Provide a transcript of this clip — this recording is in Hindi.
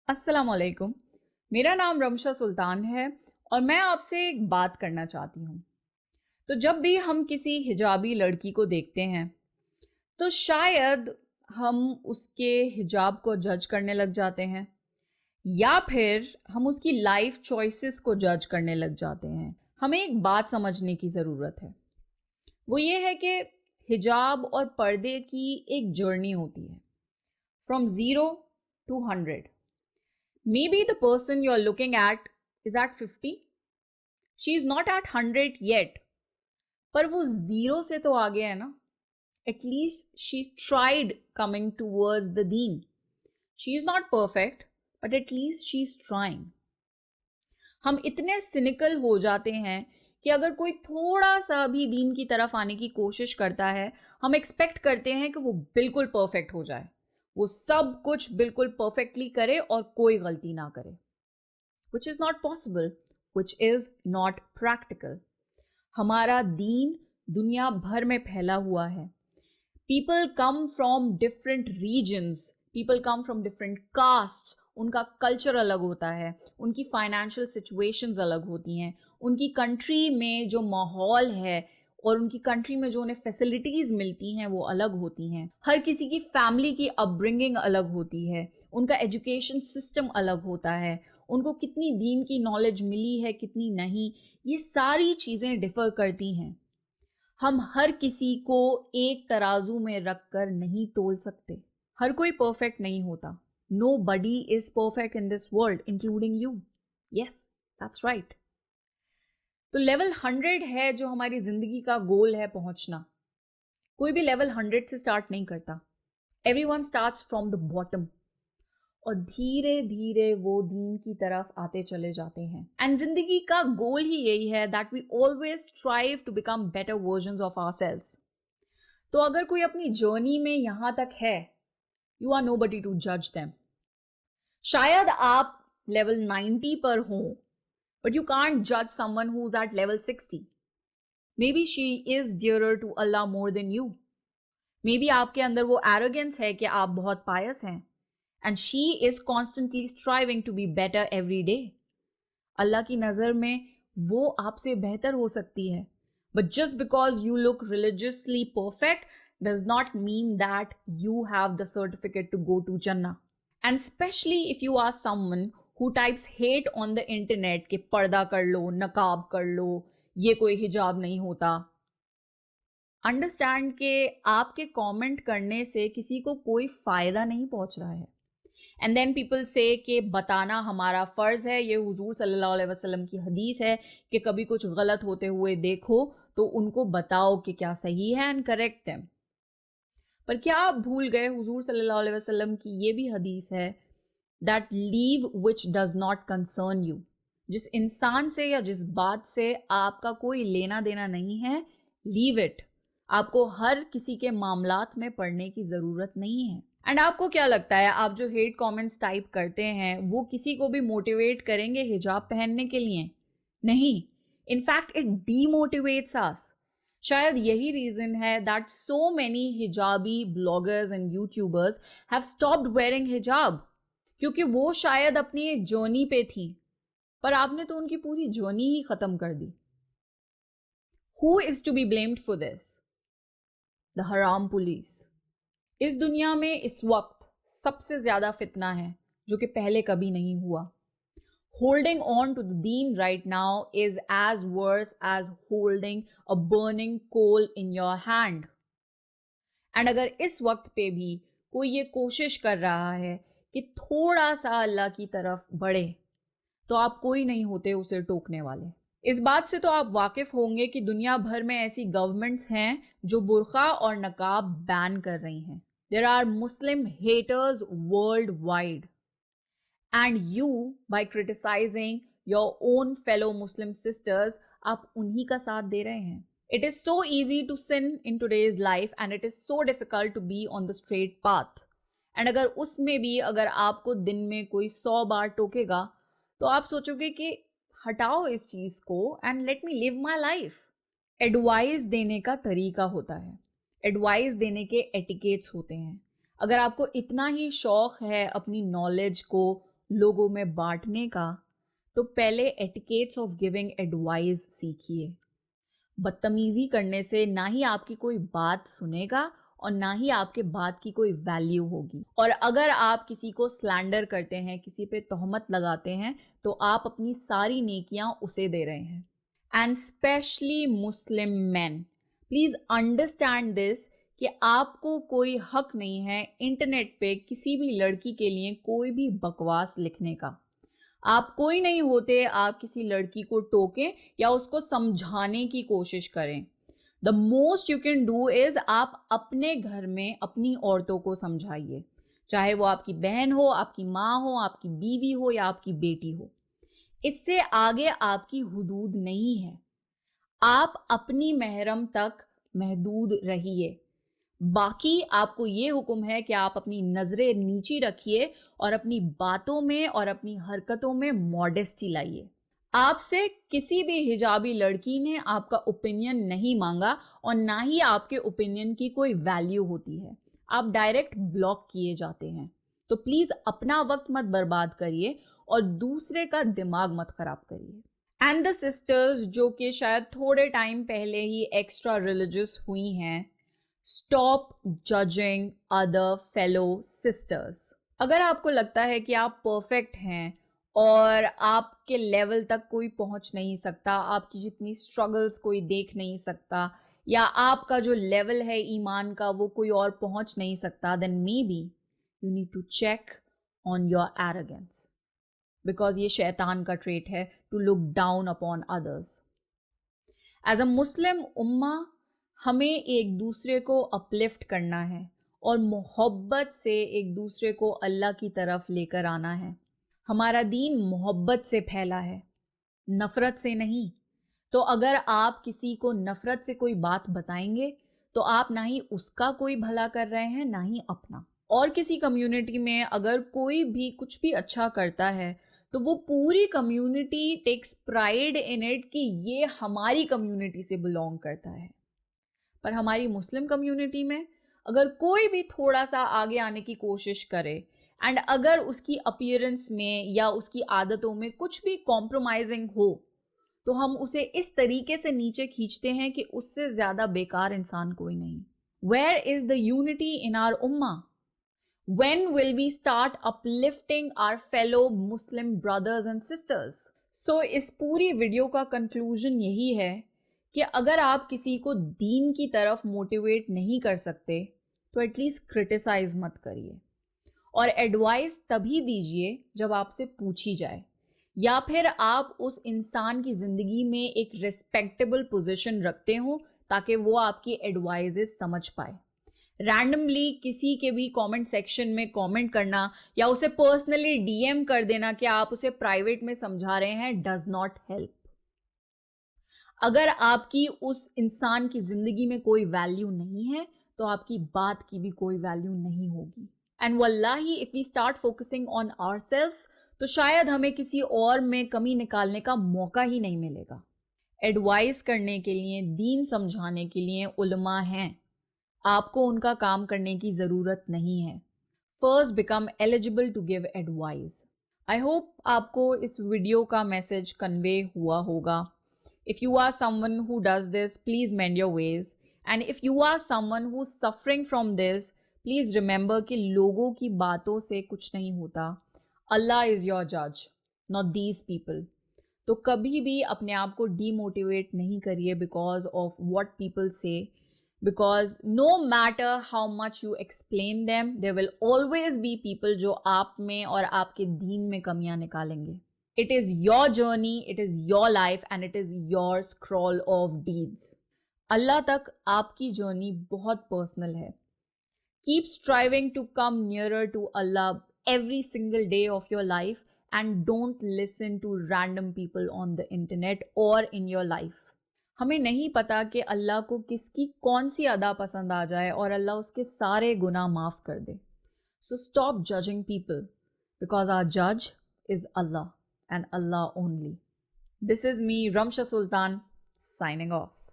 अस्सलाम वालेकुम। मेरा नाम रमशा सुल्तान है और मैं आपसे एक बात करना चाहती हूँ। तो जब भी हम किसी हिजाबी लड़की को देखते हैं तो शायद हम उसके हिजाब को जज करने लग जाते हैं या फिर हम उसकी लाइफ चॉइसेस को जज करने लग जाते हैं। हमें एक बात समझने की ज़रूरत है, वो ये है कि हिजाब और पर्दे की एक जर्नी होती है, from zero to 100। Maybe the person you're looking at is at 50. She is not at 100 yet. पर वो ज़ीरो से तो आगे है ना. At least she tried coming towards the deen. She is not perfect, but at least she's trying. हम इतने cynical हो जाते हैं कि अगर कोई थोड़ा सा भी दीन की तरफ आने की कोशिश करता है, हम एक्सपेक्ट करते हैं कि वो बिल्कुल परफेक्ट हो जाए, वो सब कुछ बिल्कुल परफेक्टली करे और कोई गलती ना करे, which is not possible, which is not practical. हमारा दीन दुनिया भर में फैला हुआ है. People come from different regions, people come from different castes. उनका कल्चर अलग होता है, उनकी फाइनेंशियल सिचुएशंस अलग होती हैं, उनकी कंट्री में जो माहौल है और उनकी कंट्री में जो उन्हें फैसिलिटीज़ मिलती हैं वो अलग होती हैं. हर किसी की फैमिली की अपब्रिंगिंग अलग होती है, उनका एजुकेशन सिस्टम अलग होता है, उनको कितनी दीन की नॉलेज मिली है कितनी नहीं, ये सारी चीज़ें डिफ़र करती हैं. हम हर किसी को एक तराजू में रख कर नहीं तोल सकते. हर कोई परफेक्ट नहीं होता. Nobody is perfect in this world, including you. Yes, that's right. तो लेवल 100 है जो हमारी ज़िंदगी का गोल है पहुंचना. कोई भी लेवल 100 से स्टार्ट नहीं करता. Everyone starts from the bottom. और धीरे धीरे वो दीन की तरफ आते चले जाते हैं. एंड जिंदगी का गोल ही यही है, that we always strive to become better versions of ourselves. तो अगर कोई अपनी जर्नी में यहाँ तक है, यू आर नोबडी टू जज देम. शायद आप लेवल 90 पर हो, बट यू कांट जज someone who is at level 60. Maybe she is dearer to Allah more than you. Maybe आपके अंदर वो एरोगेंस है कि आप बहुत पायस हैं, and she is constantly striving to be better every day. अल्लाह की नज़र में वो आपसे बेहतर हो सकती है, but just because you look religiously perfect does not mean that you have the certificate to go to Jannah. And especially if you are someone who types hate on the internet कि पर्दा कर लो, नकाब कर लो, ये कोई हिजाब नहीं होता. अंडरस्टैंड कि आपके कमेंट करने से किसी को कोई फ़ायदा नहीं पहुंच रहा है. एंड देन पीपल से कि बताना हमारा फ़र्ज़ है, ये हुजूर सल्लल्लाहु अलैहि वसल्लम की हदीस है कि कभी कुछ गलत होते हुए देखो तो उनको बताओ कि क्या सही है एंड करेक्ट देम. पर क्या आप भूल गए हुजूर सल्लल्लाहु अलैहि वसल्लम की ये भी हदीस है, that leave which does not concern you. जिस इंसान से या जिस बात से आपका कोई लेना देना नहीं है, लीव इट. आपको हर किसी के मामलात में पढ़ने की ज़रूरत नहीं है. एंड आपको क्या लगता है, आप जो हेट कमेंट्स टाइप करते हैं वो किसी को भी मोटिवेट करेंगे हिजाब पहनने के लिए? नहीं. In fact it demotivates us. शायद यही रीज़न है दैट सो मैनी हिजाबी bloggers and YouTubers have stopped wearing हिजाब, क्योंकि वो शायद अपनी एक जर्नी पे थी, पर आपने तो उनकी पूरी जर्नी ही ख़त्म कर दी. Who is to be blamed for this? The हराम पुलिस. इस दुनिया में इस वक्त सबसे ज़्यादा फितना है जो कि पहले कभी नहीं हुआ. होल्डिंग ऑन टू द दीन right now is as worse as holding a burning coal in your hand. And अगर इस वक्त पे भी कोई ये कोशिश कर रहा है कि थोड़ा सा अल्लाह की तरफ बढ़े, तो आप कोई नहीं होते उसे टोकने वाले. इस बात से तो आप वाकिफ़ होंगे कि दुनिया भर में ऐसी गवर्नमेंट्स हैं जो बुर्का और नकाब बैन कर रही हैं. There are Muslim haters worldwide. And you, by criticizing your own fellow Muslim sisters, आप उन्हीं का साथ दे रहे हैं. It is so easy to sin in today's life and it is so difficult to be on the straight path. And अगर उसमें भी अगर आपको दिन में कोई 100 बार टोकेगा तो आप सोचोगे कि हटाओ इस चीज़ को and let me live my life. Advice देने का तरीका होता है, एडवाइस देने के एटिकेट्स होते हैं. अगर आपको इतना ही शौक़ है अपनी नॉलेज को लोगों में बांटने का, तो पहले एटिकेट्स ऑफ गिविंग एडवाइस सीखिए। बदतमीजी करने से ना ही आपकी कोई बात सुनेगा और ना ही आपके बात की कोई वैल्यू होगी। और अगर आप किसी को स्लैंडर करते हैं, किसी पे तोहमत लगाते हैं, तो आप अपनी सारी नेकियां उसे दे रहे हैं। And specially Muslim man, please understand this कि आपको कोई हक नहीं है इंटरनेट पे किसी भी लड़की के लिए कोई भी बकवास लिखने का। आप कोई नहीं होते आप किसी लड़की को टोकें या उसको समझाने की कोशिश करें। The most you can do is आप अपने घर में अपनी औरतों को समझाइए, चाहे वो आपकी बहन हो, आपकी माँ हो, आपकी बीवी हो या आपकी बेटी हो। इससे आगे आपकी हुदूद नहीं है। आप अपनी महरम तक महदूद रहिए। बाकी आपको ये हुक्म है कि आप अपनी नजरें नीची रखिए और अपनी बातों में और अपनी हरकतों में मॉडेस्टी लाइए। आपसे किसी भी हिजाबी लड़की ने आपका ओपिनियन नहीं मांगा और ना ही आपके ओपिनियन की कोई वैल्यू होती है। आप डायरेक्ट ब्लॉक किए जाते हैं। तो प्लीज अपना वक्त मत बर्बाद करिए और दूसरे का दिमाग मत खराब करिए। एंड द सिस्टर्स जो कि शायद थोड़े टाइम पहले ही एक्स्ट्रा रिलीजियस हुई हैं, stop judging other fellow sisters. अगर आपको लगता है कि आप परफेक्ट हैं और आपके लेवल तक कोई पहुंच नहीं सकता, आपकी जितनी स्ट्रगल्स कोई देख नहीं सकता, या आपका जो लेवल है ईमान का वो कोई और पहुंच नहीं सकता, then maybe you need to check on your arrogance, because ये शैतान का ट्रेट है to look down upon others. As a Muslim उम्मा हमें एक दूसरे को अपलिफ्ट करना है और मोहब्बत से एक दूसरे को अल्लाह की तरफ लेकर आना है। हमारा दीन मोहब्बत से फैला है, नफ़रत से नहीं। तो अगर आप किसी को नफ़रत से कोई बात बताएंगे तो आप ना ही उसका कोई भला कर रहे हैं ना ही अपना। और किसी कम्युनिटी में अगर कोई भी कुछ भी अच्छा करता है तो वो पूरी community takes pride in it कि ये हमारी कम्युनिटी से बिलोंग करता है। पर हमारी मुस्लिम कम्युनिटी में अगर कोई भी थोड़ा सा आगे आने की कोशिश करे एंड अगर उसकी अपीयरेंस में या उसकी आदतों में कुछ भी कॉम्प्रोमाइजिंग हो, तो हम उसे इस तरीके से नीचे खींचते हैं कि उससे ज़्यादा बेकार इंसान कोई नहीं। Where is the unity in our उम्मा? When will we start uplifting our fellow Muslim brothers and sisters? So इस पूरी वीडियो का कंक्लूजन यही है कि अगर आप किसी को दीन की तरफ मोटिवेट नहीं कर सकते तो एटलीस्ट क्रिटिसाइज मत करिए, और एडवाइस तभी दीजिए जब आपसे पूछी जाए, या फिर आप उस इंसान की ज़िंदगी में एक रिस्पेक्टेबल पोजीशन रखते हो ताकि वो आपकी एडवाइजेस समझ पाए। रैंडमली किसी के भी कमेंट सेक्शन में कमेंट करना या उसे पर्सनली डीएम कर देना कि आप उसे प्राइवेट में समझा रहे हैं डज नॉट हेल्प। अगर आपकी उस इंसान की जिंदगी में कोई वैल्यू नहीं है तो आपकी बात की भी कोई वैल्यू नहीं होगी। एंड वल्लाही if we start focusing on ourselves तो शायद हमें किसी और में कमी निकालने का मौका ही नहीं मिलेगा। एडवाइस करने के लिए, दीन समझाने के लिए उलमा हैं, आपको उनका काम करने की ज़रूरत नहीं है। First become eligible to give advice. I hope आपको इस वीडियो का मैसेज कन्वे हुआ होगा। If you are someone who does this, please mend your ways. And if you are someone who's suffering from this, please remember कि लोगों की बातों से कुछ नहीं होता। Allah is your judge, not these people. तो कभी भी अपने आप को demotivate नहीं करिए because of what people say. Because no matter how much you explain them, there will always be people जो आप में और आपके दीन में कमियां निकालेंगे। It is your journey, it is your life and it is your scroll of deeds. अल्लाह तक आपकी जर्नी बहुत पर्सनल है। Keep striving to come nearer to Allah every single day of your life and don't listen to random people on the internet or in your life. हमें नहीं पता कि अल्लाह को किसकी कौन सी अदा पसंद आ जाए और अल्लाह उसके सारे गुनाह माफ़ कर दे। So stop judging people because our judge is Allah and Allah only. This is me, Ramsha Sultan, signing off.